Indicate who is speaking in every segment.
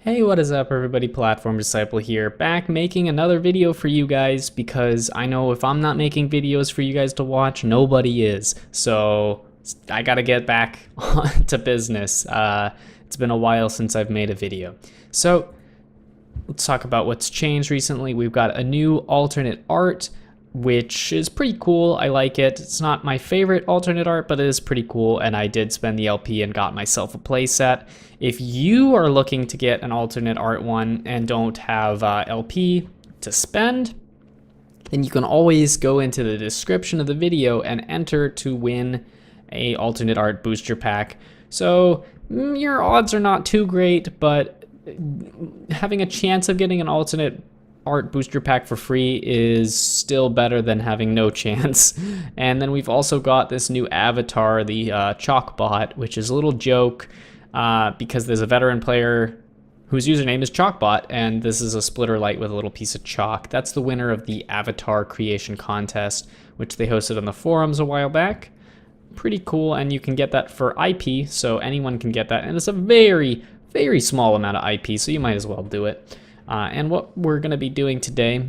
Speaker 1: Hey, what is up everybody, Platform Disciple here, back making another video for you guys because I know if I'm not making videos for you guys to watch, nobody is. So I gotta get back to business. It's been a while since I've made a video. So let's talk about what's changed recently. We've got a new alternate art, which is pretty cool. I like it. It's not my favorite alternate art, but it is pretty cool, and I did spend the LP and got myself a playset. If you are looking to get an alternate art one and don't have LP to spend, then you can always go into the description of the video and enter to win a alternate art booster pack. So your odds are not too great, but having a chance of getting an alternate art booster pack for free is still better than having no chance. And then we've also got this new avatar, the Chalkbot, which is a little joke because there's a veteran player whose username is Chalkbot, and this is a splitter light with a little piece of chalk. That's the winner of the avatar creation contest, which they hosted on the forums a while back. Pretty cool, and you can get that for IP, so anyone can get that, and it's a very, very small amount of IP, so you might as well do it. And what we're going to be doing today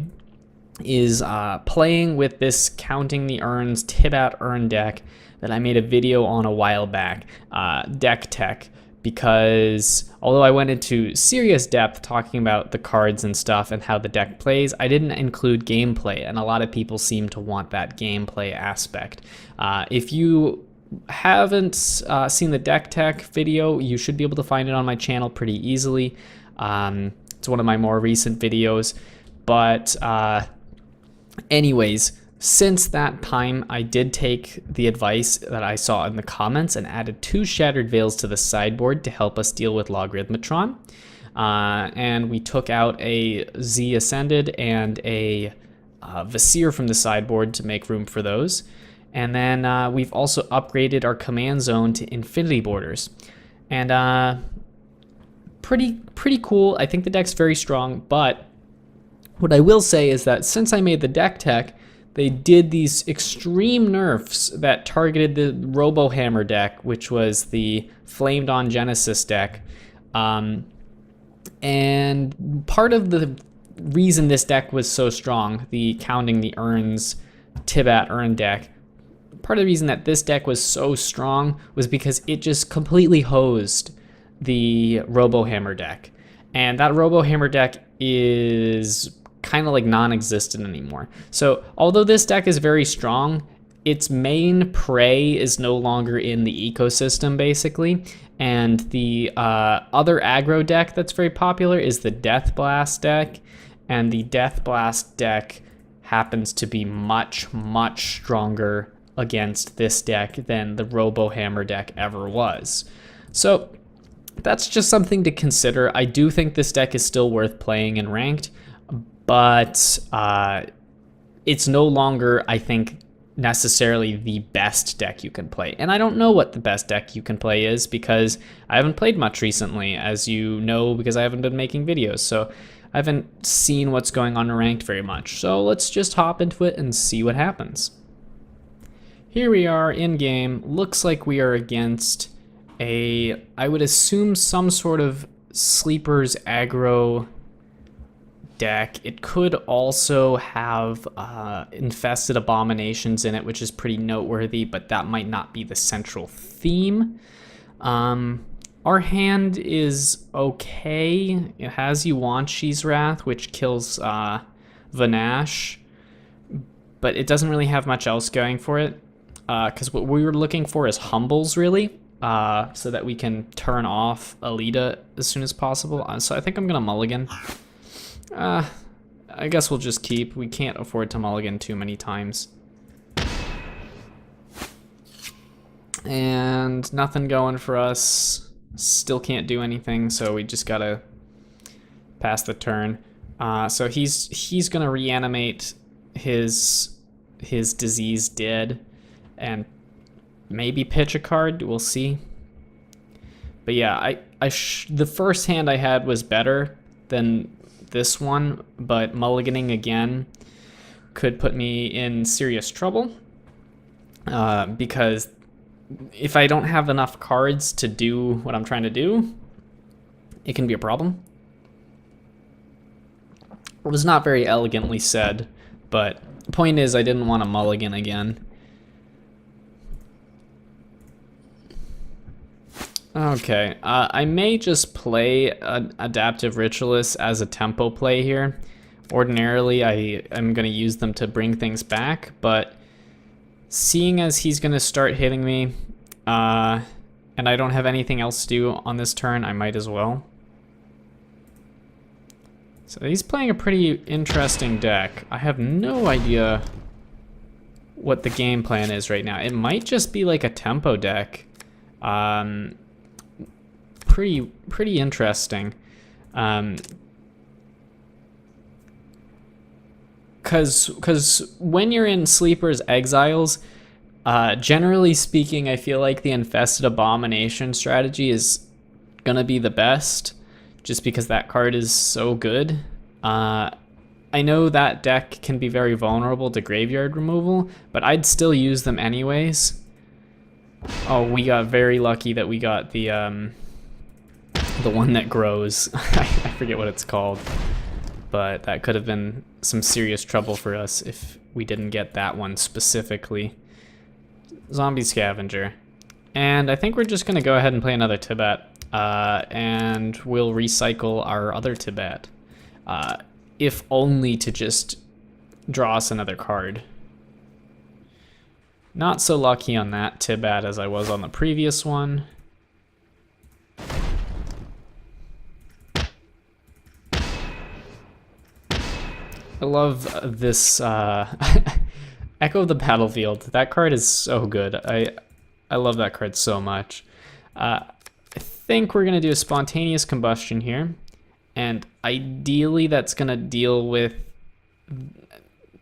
Speaker 1: is playing with this Counting the Urns Tibat urn deck that I made a video on a while back, Deck Tech, because although I went into serious depth talking about the cards and stuff and how the deck plays, I didn't include gameplay, and a lot of people seem to want that gameplay aspect. If you haven't seen the Deck Tech video, you should be able to find it on my channel pretty easily. It's one of my more recent videos, but anyways, since that time, I did take the advice that I saw in the comments and added 2 Shattered Veils to the sideboard to help us deal with Logarithmatron. And we took out a Z Ascended and a Vizier from the sideboard to make room for those. And then we've also upgraded our command zone to Infinity Borders. And pretty cool. I think the deck's very strong, but what I will say is that since I made the Deck Tech, they did these extreme nerfs that targeted the Robohammer deck, which was the Flamed on Genesis deck. And part of the reason this deck was so strong, the Counting the Urns Tibat urn deck, part of the reason that this deck was so strong was because it just completely hosed the Robohammer deck. And that Robohammer deck is kind of like non-existent anymore. So although this deck is very strong, its main prey is no longer in the ecosystem basically. And the other aggro deck that's very popular is the Death Blast deck. And the Death Blast deck happens to be much, much stronger against this deck than the Robohammer deck ever was. So that's just something to consider. I do think this deck is still worth playing in ranked, but it's no longer, I think, necessarily the best deck you can play. And I don't know what the best deck you can play is because I haven't played much recently, as you know, because I haven't been making videos. So I haven't seen what's going on in ranked very much. So let's just hop into it and see what happens. Here we are in game. Looks like we are against I would assume some sort of sleepers aggro deck. It could also have infested abominations in it, which is pretty noteworthy, but that might not be the central theme. Our hand is okay. It has Yuan-Shi's Wrath, which kills Vanash, but it doesn't really have much else going for it, because what we were looking for is Humbles, really. So that we can turn off Alita as soon as possible. So I think I'm gonna mulligan. I guess we'll just keep. We can't afford to mulligan too many times. And nothing going for us. Still can't do anything, so we just gotta pass the turn. So he's gonna reanimate his disease dead and maybe pitch a card, we'll see. But yeah, the first hand I had was better than this one, but mulliganing again could put me in serious trouble because if I don't have enough cards to do what I'm trying to do, it can be a problem. It was not very elegantly said, but the point is I didn't want to mulligan again. Okay, I may just play an Adaptive Ritualist as a tempo play here. Ordinarily, I am going to use them to bring things back, but seeing as he's going to start hitting me, and I don't have anything else to do on this turn, I might as well. So he's playing a pretty interesting deck. I have no idea what the game plan is right now. It might just be like a tempo deck. Pretty interesting. Cause when you're in Sleeper's Exiles, generally speaking, I feel like the Infested Abomination strategy is gonna be the best, just because that card is so good. I know that deck can be very vulnerable to graveyard removal, but I'd still use them anyways. Oh, we got very lucky that we got the one that grows. I forget what it's called, but that could have been some serious trouble for us if we didn't get that one specifically. Zombie Scavenger. And I think we're just gonna go ahead and play another Tibat, and we'll recycle our other Tibat, if only to just draw us another card. Not so lucky on that Tibat as I was on the previous one. I love this Echo of the Battlefield. That card is so good. I love that card so much. I think we're gonna do a Spontaneous Combustion here, and ideally that's gonna deal with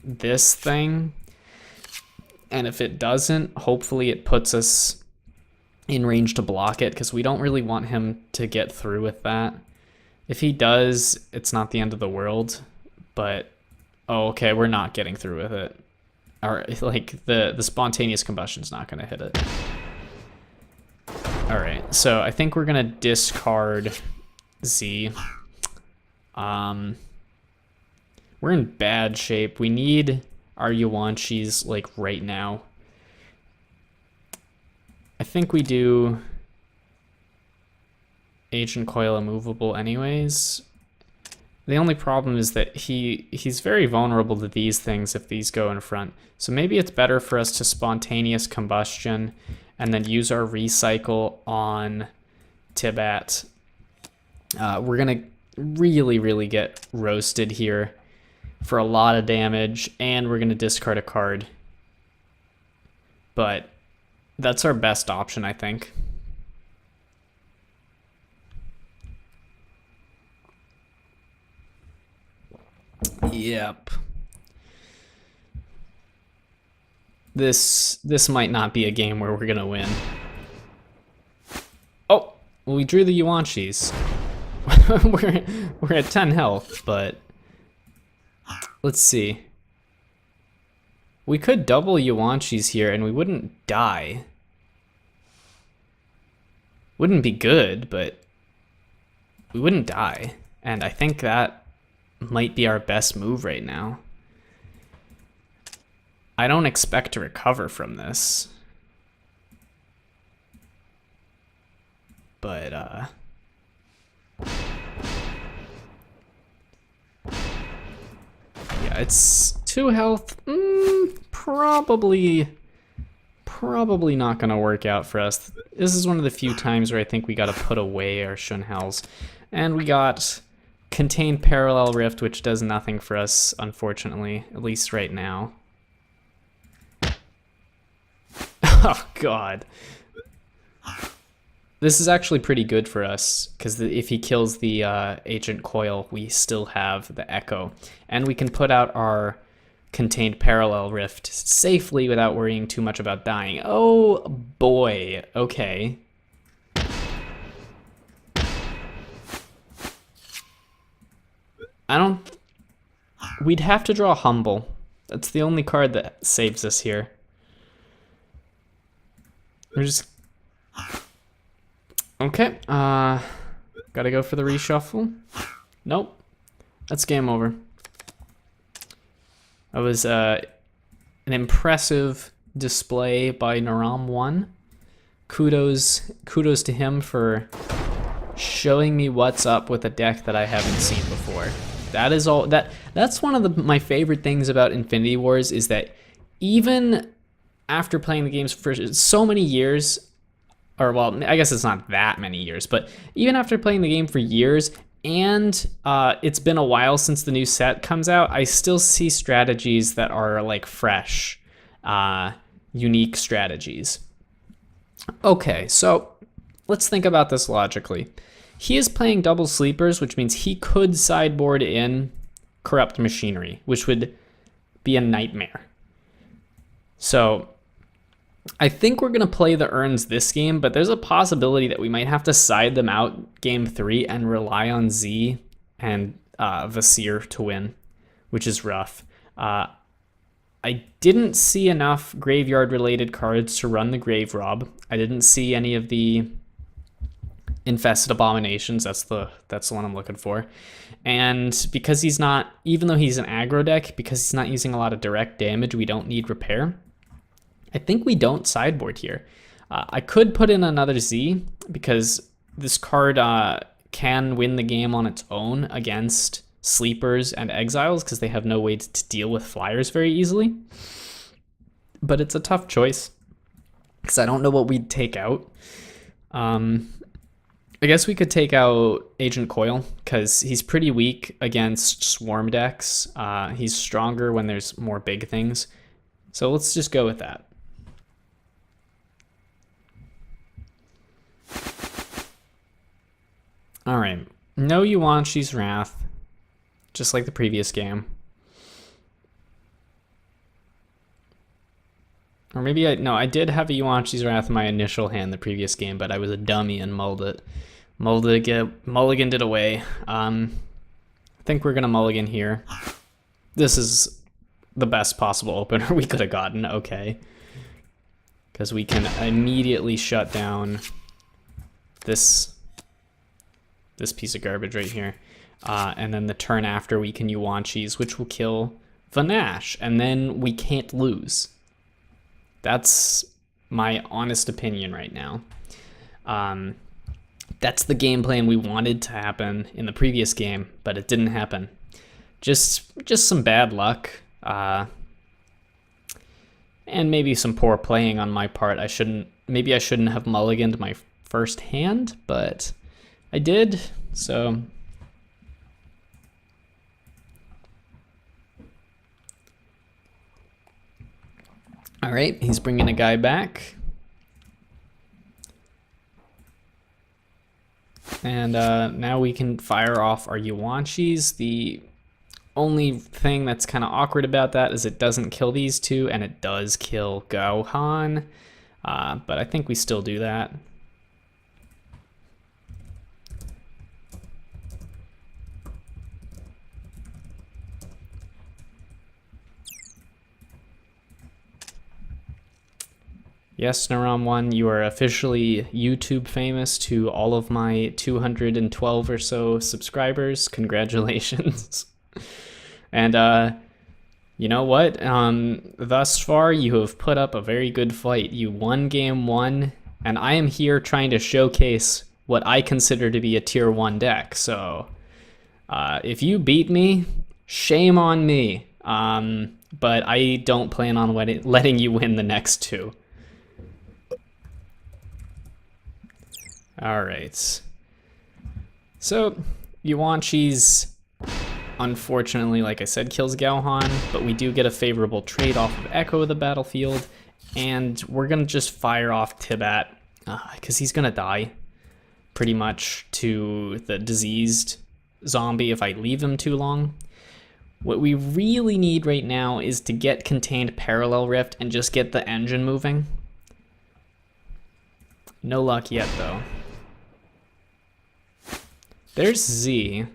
Speaker 1: this thing. And if it doesn't, hopefully it puts us in range to block it, because we don't really want him to get through with that. If he does, it's not the end of the world, but oh, okay, we're not getting through with it. Or like the Spontaneous Combustion's not gonna hit it. All right, so I think we're gonna discard Z. We're in bad shape. We need our Yuanchis like right now. I think we do Agent Coil immovable anyways. The only problem is that he's very vulnerable to these things if these go in front. So maybe it's better for us to Spontaneous Combustion and then use our Recycle on Tibat. We're gonna really get roasted here for a lot of damage, and we're gonna discard a card. But that's our best option, I think. Yep. This might not be a game where we're gonna win. Oh, well, we drew the Yuanchis. we're at 10 health, but let's see. We could double Yuanchis here and we wouldn't die. Wouldn't be good, but we wouldn't die. And I think that might be our best move right now. I don't expect to recover from this. But, yeah, it's 2 health. Probably not gonna work out for us. This is one of the few times where I think we gotta put away our Shunhells. And we got Contained Parallel Rift, which does nothing for us, unfortunately, at least right now. Oh, God. This is actually pretty good for us, because if he kills the Agent Coil, we still have the Echo. And we can put out our Contained Parallel Rift safely without worrying too much about dying. Oh, boy. Okay. We'd have to draw Humble. That's the only card that saves us here. We're just... Okay, gotta go for the reshuffle. Nope, that's game over. That was an impressive display by Naram1. Kudos to him for showing me what's up with a deck that I haven't seen before. That is all. That's one of my favorite things about Infinity Wars is that even after playing the games for so many years, or well, I guess it's not that many years, but even after playing the game for years, and it's been a while since the new set comes out, I still see strategies that are like fresh, unique strategies. Okay, so let's think about this logically. He is playing double sleepers, which means he could sideboard in Corrupt Machinery, which would be a nightmare. So I think we're going to play the Urns this game, but there's a possibility that we might have to side them out game 3 and rely on Z and Vasir to win, which is rough. I didn't see enough graveyard-related cards to run the Grave Rob. I didn't see any of the Infested Abominations. That's the one I'm looking for. And because he's not, even though he's an aggro deck, because he's not using a lot of direct damage, we don't need repair. I think we don't sideboard here. I could put in another Z because this card can win the game on its own against Sleepers and Exiles because they have no way to deal with flyers very easily. But it's a tough choice because I don't know what we'd take out. I guess we could take out Agent Coil because he's pretty weak against Swarm decks. He's stronger when there's more big things. So let's just go with that. All right, no Yuan-Shi's Wrath, just like the previous game. Or maybe I did have a Yuan-Shi's Wrath in my initial hand the previous game, but I was a dummy and mulled it. Mulliganed it away. I think we're gonna mulligan here. This is the best possible opener we could have gotten, okay. Because we can immediately shut down this piece of garbage right here. And then the turn after we can Yuan-Shi's, which will kill Vanash, and then we can't lose. That's my honest opinion right now. That's the game plan we wanted to happen in the previous game, but it didn't happen. Just some bad luck. And maybe some poor playing on my part. Maybe I shouldn't have mulliganed my first hand, but I did, so. All right, he's bringing a guy back. And now we can fire off our Yuan-Shi's. The only thing that's kind of awkward about that is it doesn't kill these two, and it does kill Gohan. But I think we still do that. Yes, Naram1, you are officially YouTube famous to all of my 212 or so subscribers. Congratulations. And you know what? Thus far, you have put up a very good fight. You won game 1, and I am here trying to showcase what I consider to be a tier 1 deck. So if you beat me, shame on me. But I don't plan on letting you win the next two. All right. So Yuan-Shi's, unfortunately, like I said, kills Gohan, but we do get a favorable trade off of Echo of the battlefield, and we're gonna just fire off Tibat because he's gonna die pretty much to the diseased zombie if I leave him too long. What we really need right now is to get Contained Parallel Rift and just get the engine moving. No luck yet, though. There's Z.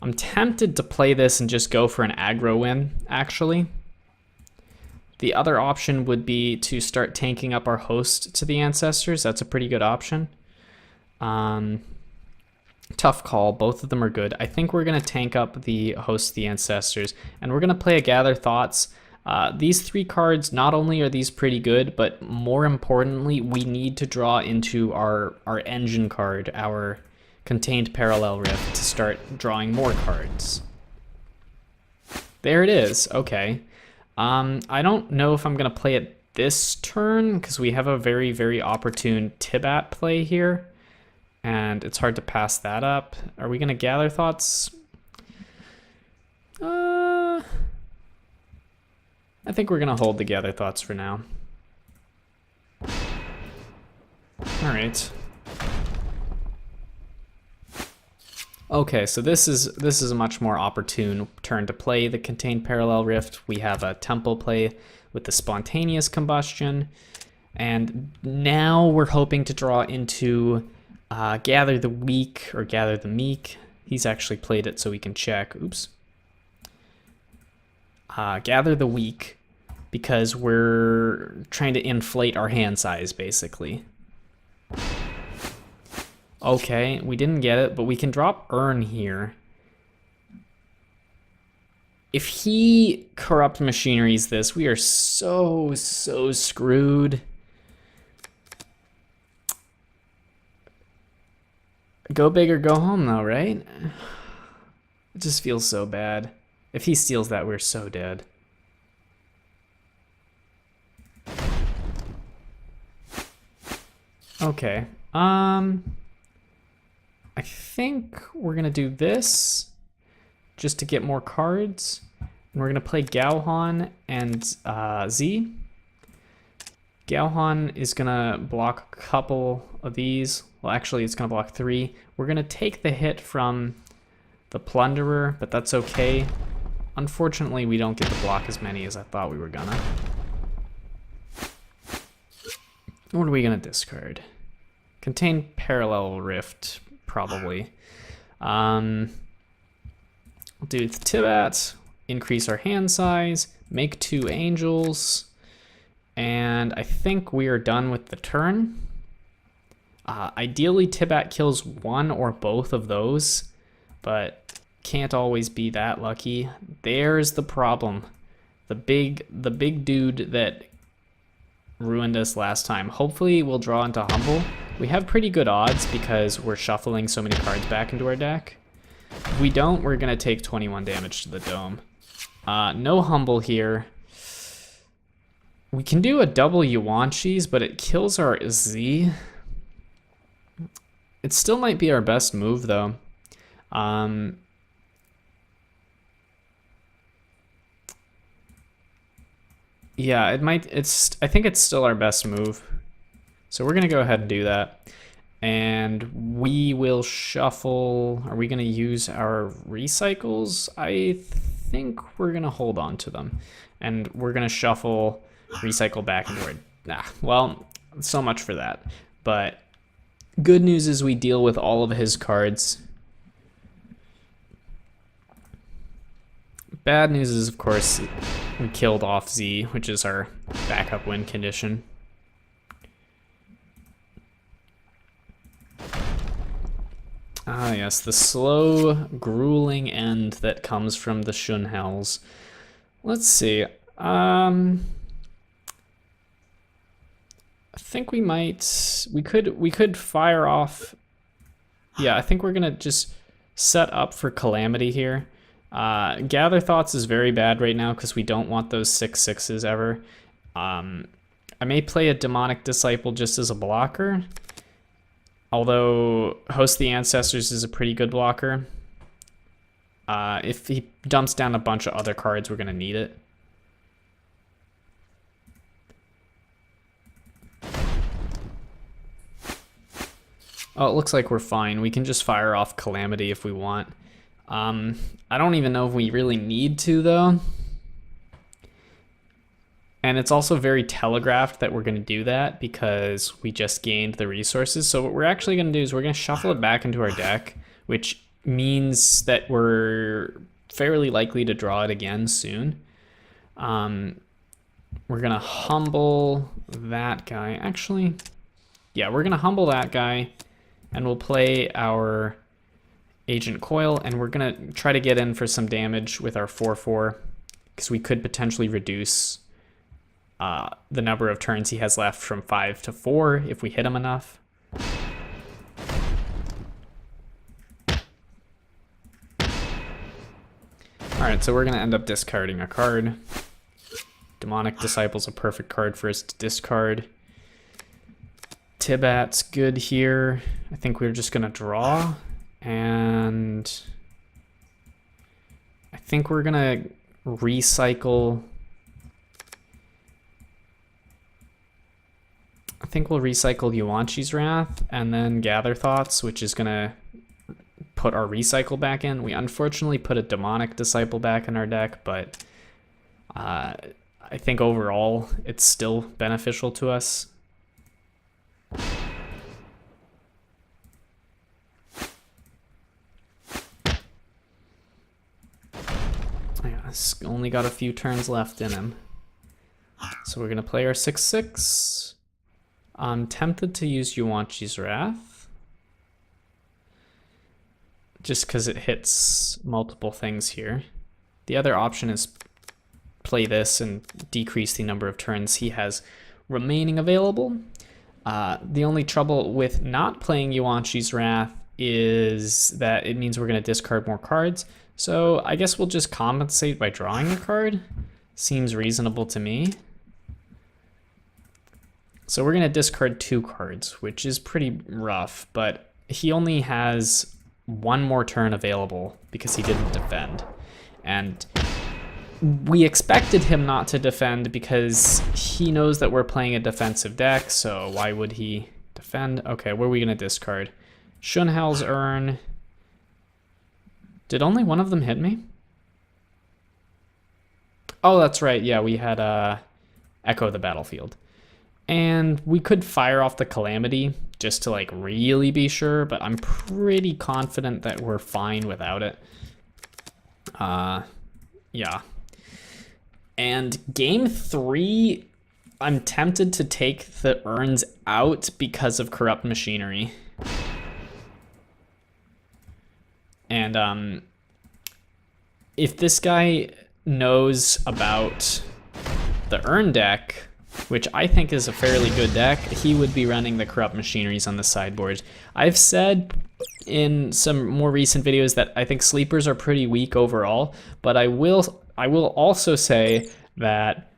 Speaker 1: I'm tempted to play this and just go for an aggro win, actually. The other option would be to start tanking up our host to the ancestors. That's a pretty good option. Tough call. Both of them are good. I think we're going to tank up the Host the Ancestors, and we're going to play a Gather Thoughts. These 3 cards, not only are these pretty good, but more importantly, we need to draw into our engine card, our Contained Parallel Rift, to start drawing more cards. There it is. Okay. I don't know if I'm going to play it this turn, because we have a very, very opportune Tibat play here. And it's hard to pass that up. Are we going to Gather Thoughts? I think we're going to hold the Gather Thoughts for now. All right. Okay, so this is a much more opportune turn to play the Contained Parallel Rift. We have a Temple play with the Spontaneous Combustion. And now we're hoping to draw into Gather the Weak or Gather the Meek. He's actually played it so we can check. Oops. Gather the Weak, because we're trying to inflate our hand size, basically. Okay, we didn't get it, but we can drop Earn here. If he Corrupt Machineries this, we are so screwed. Go big or go home, though, right? It just feels so bad. If he steals that, we're so dead. Okay. I think we're gonna do this just to get more cards. And we're gonna play Galhan and Z. Galhan is gonna block a couple of these. Well, actually, it's gonna block 3. We're gonna take the hit from the Plunderer, but that's okay. Unfortunately, we don't get to block as many as I thought we were gonna. What are we gonna discard? Contain Parallel Rift, probably. We'll do the Tibat, increase our hand size, make 2 angels, and I think we are done with the turn. Ideally, Tibat kills 1 or both of those, but can't always be that lucky. There's the problem. The big dude that ruined us last time. Hopefully we'll draw into Humble. We have pretty good odds because we're shuffling so many cards back into our deck. If we don't, we're gonna take 21 damage to the dome. No Humble here. We can do a double Yuanchis, but it kills our Z. It still might be our best move, though. Yeah, it might. I think it's still our best move. So we're gonna go ahead and do that. And we will shuffle. Are we gonna use our recycles? I think we're gonna hold on to them. And we're gonna shuffle, recycle back into our, well, so much for that. But good news is we deal with all of his cards. Bad news is, of course, we killed off Z, which is our backup win condition. Ah, yes, the slow, grueling end that comes from the Shun Hells. Let's see. I think we could fire off. Yeah, I think we're gonna just set up for Calamity here. Gather Thoughts is very bad right now because we don't want those 6/6s ever. I may play a Demonic Disciple just as a blocker, although Host the Ancestors is a pretty good blocker. If he dumps down a bunch of other cards, we're gonna need it. Oh, it looks like we're fine. We can just fire off Calamity if we want. I don't even know if we really need to, though. And it's also very telegraphed that we're going to do that because we just gained the resources. So what we're actually going to do is we're going to shuffle it back into our deck, which means that we're fairly likely to draw it again soon. We're going to humble that guy. Actually, yeah, we're going to humble that guy. And we'll play our Agent Coil, and we're gonna try to get in for some damage with our 4/4 because we could potentially reduce the number of turns he has left from 5 to 4 if we hit him enough. Alright, so we're gonna end up discarding a card. Demonic Disciple's a perfect card for us to discard. Tibat's good here. I think we're just gonna draw, and I think we're gonna recycle. I think we'll recycle Yuanchi's Wrath and then Gather Thoughts, which is gonna put our recycle back in. We unfortunately put a Demonic Disciple back in our deck, but I think overall it's still beneficial to us. It's only got a few turns left in him. So we're gonna play our 6/6. I'm tempted to use Yuanchi's Wrath, just because it hits multiple things here. The other option is play this and decrease the number of turns he has remaining available. The only trouble with not playing Yuanchi's Wrath is that it means we're going to discard more cards. So I guess we'll just compensate by drawing a card. Seems reasonable to me. So we're going to discard 2 cards, which is pretty rough, but he only has 1 more turn available because he didn't defend. And we expected him not to defend because he knows that we're playing a defensive deck, so why would he defend? Okay, what are we going to discard? Shunhel's Urn. Did only one of them hit me? Oh, that's right. Yeah, we had Echo the Battlefield. And we could fire off the Calamity just to like really be sure, but I'm pretty confident that we're fine without it. Yeah. And game 3, I'm tempted to take the urns out because of Corrupt Machinery. And if this guy knows about the urn deck, which I think is a fairly good deck, he would be running the Corrupt Machineries on the sideboard. I've said in some more recent videos that I think sleepers are pretty weak overall, but I will also say that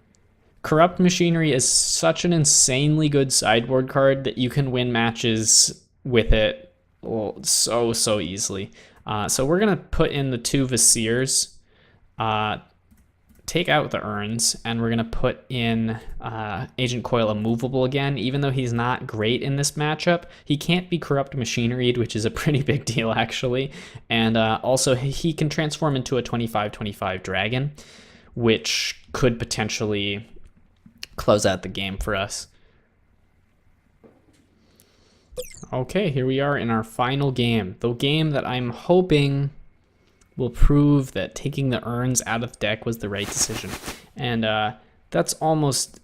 Speaker 1: Corrupt Machinery is such an insanely good sideboard card that you can win matches with it so easily. So we're gonna put in the 2 Visirs, take out the urns, and we're gonna put in Agent Coil immovable again. Even though he's not great in this matchup, he can't be Corrupt Machineried, which is a pretty big deal actually. And also he can transform into a 25/25 dragon, which could potentially close out the game for us. Okay, here we are in our final game. The game that I'm hoping will prove that taking the urns out of the deck was the right decision. And that's almost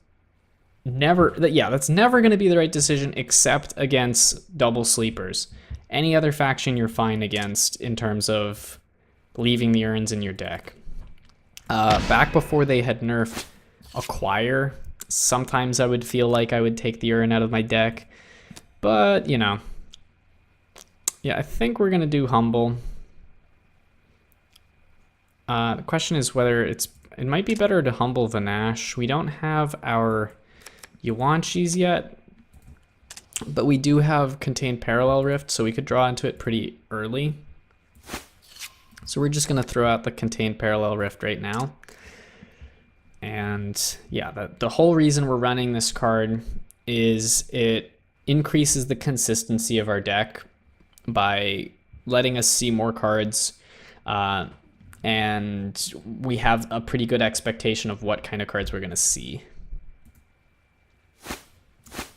Speaker 1: never, that's never going to be the right decision except against double sleepers. Any other faction you're fine against in terms of leaving the urns in your deck. Back before they had nerfed Acquire, sometimes I would feel like I would take the urn out of my deck. But, you know, yeah, I think we're going to do Humble. The question is whether it might be better to Humble the Nash. We don't have our Yuanchis yet, but we do have Contained Parallel Rift, so we could draw into it pretty early. So we're just going to throw out the Contained Parallel Rift right now. And yeah, the whole reason we're running this card is it increases the consistency of our deck by letting us see more cards, and we have a pretty good expectation of what kind of cards we're going to see.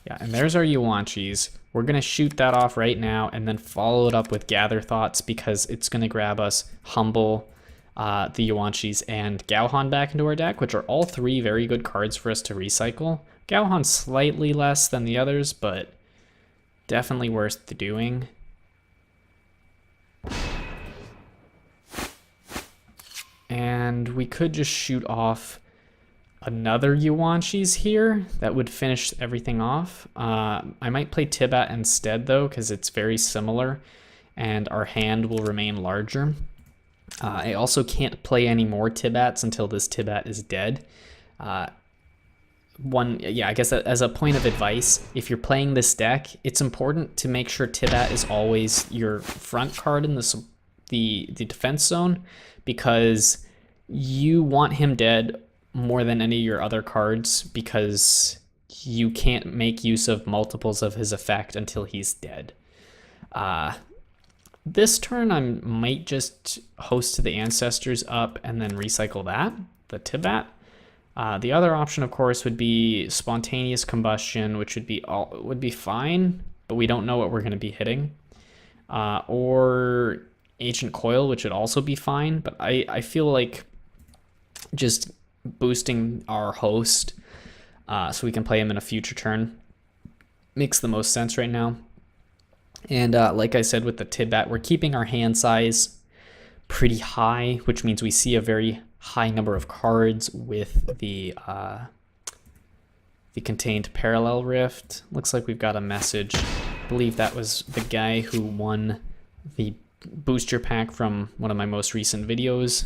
Speaker 1: Yeah, and there's our Yuanchis. We're going to shoot that off right now and then follow it up with Gather Thoughts because it's going to grab us Humble, the Yuanchis, and Gauhan back into our deck, which are all 3 very good cards for us to recycle. Gauhan slightly less than the others, but definitely worth doing. And we could just shoot off another Yuan-Shi's here. That would finish everything off. I might play Tibat instead though, because it's very similar and our hand will remain larger. I also can't play any more Tibats until this Tibat is dead. I guess as a point of advice, if you're playing this deck, it's important to make sure Tibat is always your front card in the defense zone, because you want him dead more than any of your other cards, because you can't make use of multiples of his effect until he's dead. This turn I might just host the Ancestors up and then recycle that, the Tibat. The other option, of course, would be Spontaneous Combustion, which would be fine, but we don't know what we're going to be hitting. Or Ancient Coil, which would also be fine, but I feel like just boosting our host so we can play him in a future turn makes the most sense right now. And like I said with the Tibat, we're keeping our hand size pretty high, which means we see a very high number of cards with the contained parallel rift. Looks like we've got a message. I believe that was the guy who won the booster pack from one of my most recent videos.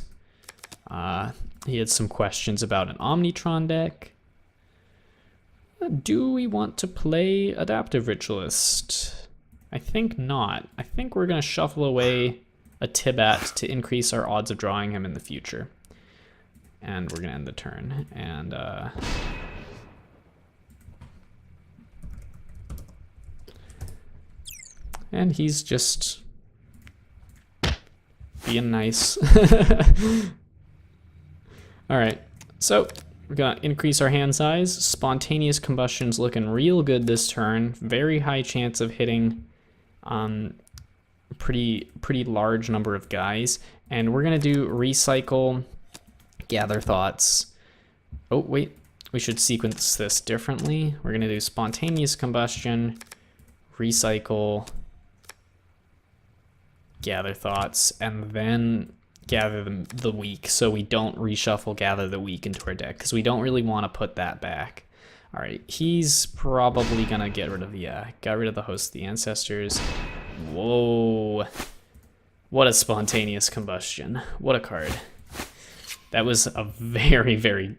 Speaker 1: He had some questions about an Omnitron deck. Do we want to play Adaptive Ritualist? I think not. I think we're going to shuffle away a Tibat to increase our odds of drawing him in the future. And we're going to end the turn. And he's just being nice. All right, so we're gonna increase our hand size. Spontaneous Combustion's looking real good this turn. Very high chance of hitting pretty large number of guys. And we're gonna do Recycle, Gather Thoughts. Oh wait, we should sequence this differently. We're gonna do Spontaneous Combustion, Recycle, Gather Thoughts, and then Gather the Weak, so we don't reshuffle Gather the Weak into our deck, because we don't really want to put that back. All right, he's probably gonna get rid of got rid of the Host of the Ancestors. Whoa, what a Spontaneous Combustion. What a card. That was a very, very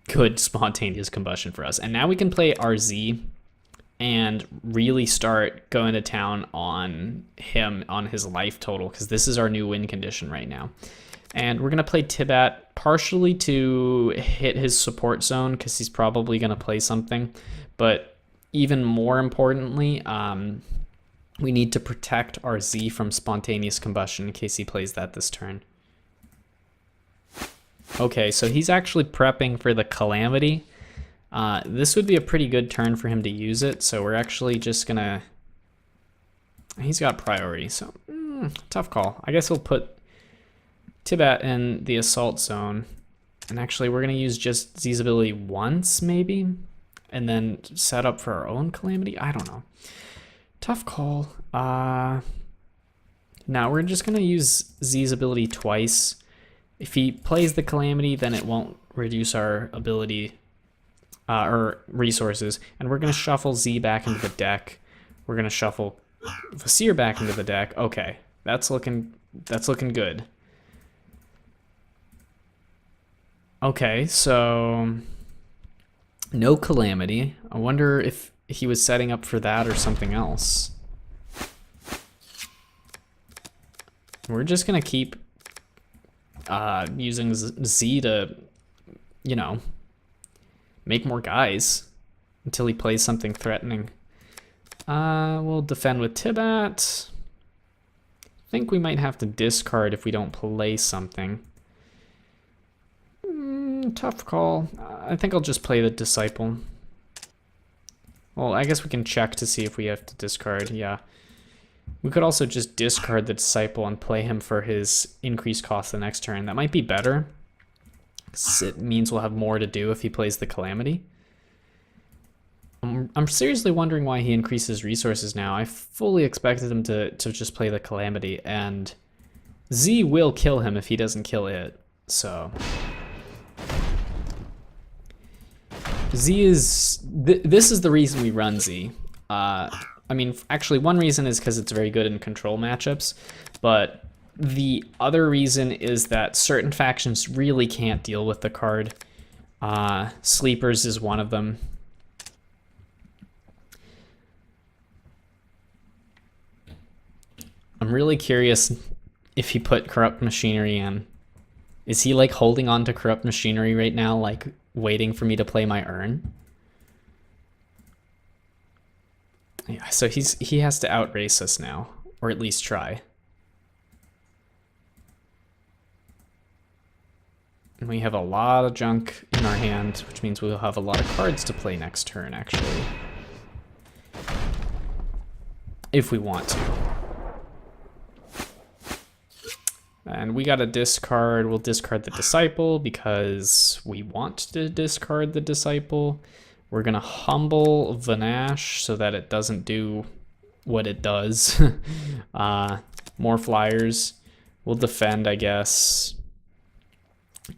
Speaker 1: good Spontaneous Combustion for us. And now we can play RZ and really start going to town on him, on his life total, because this is our new win condition right now. And we're going to play Tibat partially to hit his support zone, because he's probably going to play something. But even more importantly, we need to protect our Z from Spontaneous Combustion in case he plays that this turn. Okay, so he's actually prepping for the Calamity. This would be a pretty good turn for him to use it, so we're actually just gonna... He's got priority, so tough call. I guess we'll put Tibat in the assault zone, and actually we're gonna use just Z's ability once, maybe, and then set up for our own Calamity? I don't know. Tough call. Now we're just gonna use Z's ability twice. If he plays the Calamity, then it won't reduce our ability or resources, and we're gonna shuffle Z back into the deck. We're gonna shuffle Vasir back into the deck. Okay, that's looking good. Okay, so no Calamity. I wonder if he was setting up for that or something else. We're just gonna keep using Z to, you know, make more guys until he plays something threatening. We'll defend with Tibat. I think we might have to discard if we don't play something. Tough call. I think I'll just play the Disciple. Well, I guess we can check to see if we have to discard, yeah. We could also just discard the Disciple and play him for his increased cost the next turn. That might be better, 'cause it means we'll have more to do if he plays the Calamity. I'm seriously wondering why he increases resources now. I fully expected him to just play the Calamity, and Z will kill him if he doesn't kill it. So Z is, this is the reason we run Z. I mean, actually one reason is because it's very good in control matchups, but the other reason is that certain factions really can't deal with the card. Sleepers is one of them. I'm really curious if he put Corrupt Machinery in. Is he like holding on to Corrupt Machinery right now, like waiting for me to play my Urn? Yeah, so he has to outrace us now, or at least try. And we have a lot of junk in our hand, which means we'll have a lot of cards to play next turn, actually. If we want to. And we got a discard. We'll discard the Disciple because we want to discard the Disciple. We're gonna humble Vanash so that it doesn't do what it does. More flyers. We'll defend, I guess.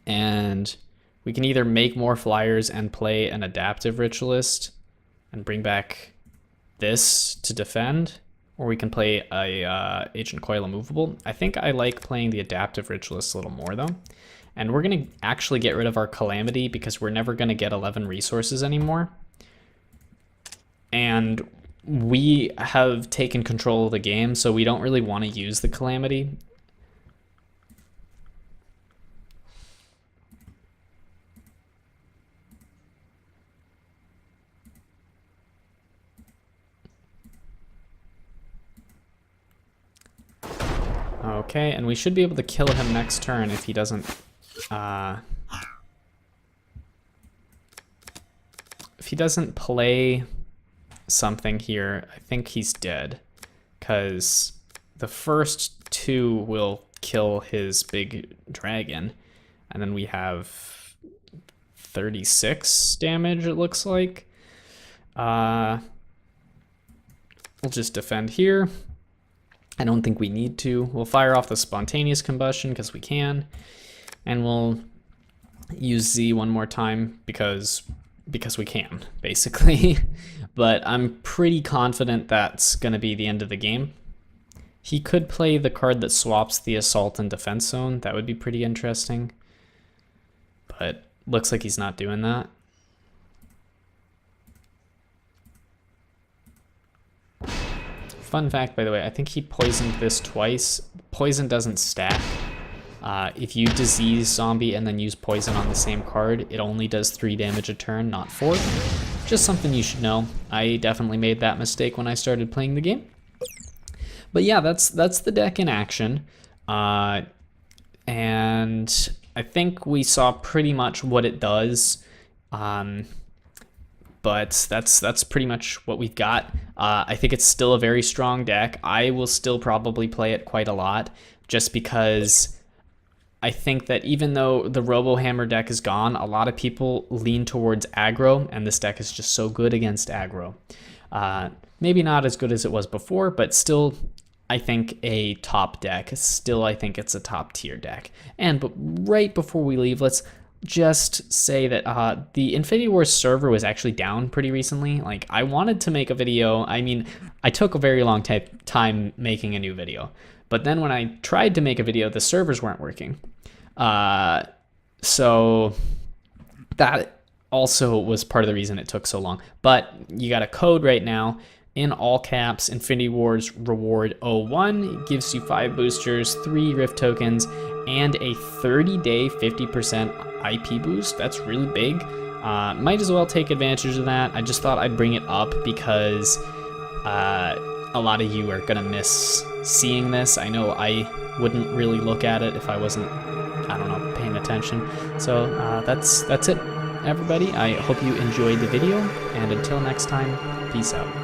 Speaker 1: And we can either make more flyers and play an adaptive ritualist and bring back this to defend, or we can play a Ancient Coil Immovable. I think I like playing the adaptive ritualist a little more though. And we're gonna actually get rid of our Calamity because we're never gonna get 11 resources anymore. And we have taken control of the game, so we don't really want to use the Calamity. Okay, and we should be able to kill him next turn if he doesn't play something here. I think he's dead because the first two will kill his big dragon, and then we have 36 damage, it looks like. We'll just defend here. I don't think we need to. We'll fire off the Spontaneous Combustion because we can, and we'll use Z one more time because we can, basically. But I'm pretty confident that's going to be the end of the game. He could play the card that swaps the Assault and Defense Zone. That would be pretty interesting. But looks like he's not doing that. Fun fact, by the way, I think he poisoned this twice. Poison doesn't stack. If you disease zombie and then use poison on the same card, it only does 3 damage a turn, not 4. Just something you should know. I definitely made that mistake when I started playing the game. But yeah, that's the deck in action. And I think we saw pretty much what it does. But that's pretty much what we've got. I think it's still a very strong deck. I will still probably play it quite a lot just because I think that even though the Robohammer deck is gone, a lot of people lean towards aggro, and this deck is just so good against aggro. Maybe not as good as it was before, but still, I think a top deck. Still, I think it's a top tier deck. But right before we leave, let's just say that the Infinity Wars server was actually down pretty recently. Like, I wanted to make a video. I mean, I took a very long time making a new video, but then when I tried to make a video, the servers weren't working. So that also was part of the reason it took so long. But you got a code right now in all caps, Infinity Wars Reward 01. It gives you 5 boosters, 3 Rift tokens, and a 30-day 50% IP boost. That's really big. Might as well take advantage of that. I just thought I'd bring it up because a lot of you are gonna miss seeing this. I know I wouldn't really look at it if I wasn't, I don't know, paying attention. So that's it, everybody. I hope you enjoyed the video, and until next time, peace out.